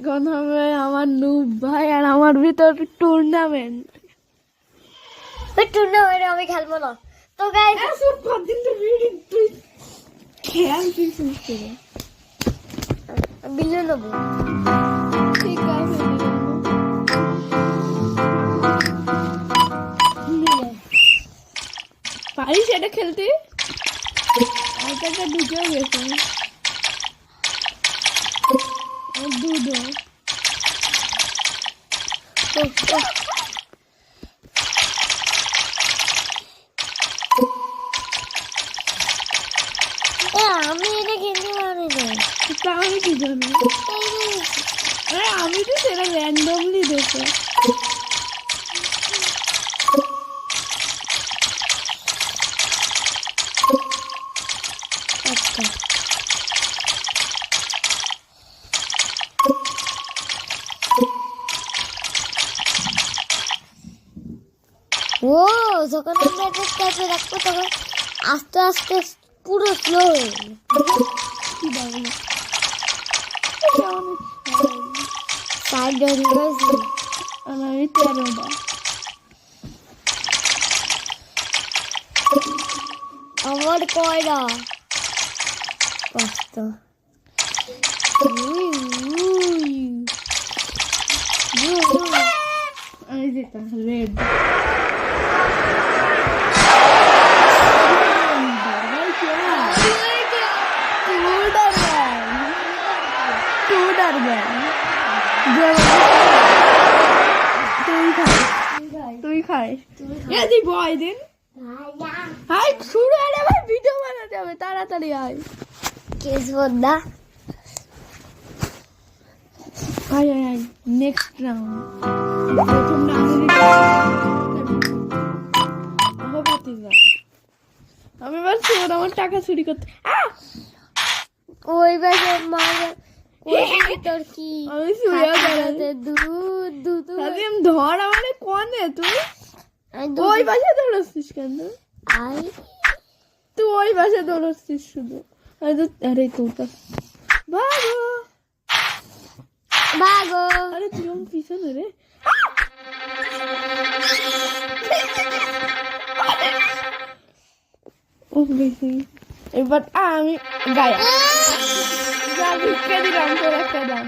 এখন হবে আমার নুব ভাই আর আমার ভিতর টুর্নামেন্ট। টুর্নামেন্টে আমি খেলবো না তো গাইস। তুই খেয়াল তুই শুনছ বিলে নেবো। ঠিক আছে পারিস এটা খেলতে? একটা ঢুকেও গেছে দুধ। আমি এটা খেলতে পারি না। আমি কি জানি? আমি তো সেটা র্যান্ডমলি দেখে। আচ্ছা ও যখন আমরা এটা টাইপে রাখবো তখন আস্তে আস্তে পুরো স্লো হয়ে যাবে। কি বলবো সাইড হয়ে আমি 13টা। আমার কয়টা? 5টা। আমি যেটা রেড তুই খাইস এদি বয় দিন। হাই শুরু হলে আবার ভিডিও বানাতে হবে, তাড়াতাড়ি আয়। কেস বদা আয় আয় আয় নেক্সট রাউন্ড। প্রথম রাউন্ডে আমি বলছি ওরা আমার টাকা চুরি করতে। ওই বাসে মার তোর কি আমি শুয়ে দুধ দুধ ধর আমার কনে তুই ওই পাশে দৌড়াচ্ছিস কেন? তুই ওই পাশে দৌড়াচ্ছিস শুধু। আরে তোরটা ভাগো ভাগো। আরে তুই আমার পিছনে রে। ও বেশি এবার আমি গায়ে যা ভিক্ষা দিলাম তোর একটা দাম।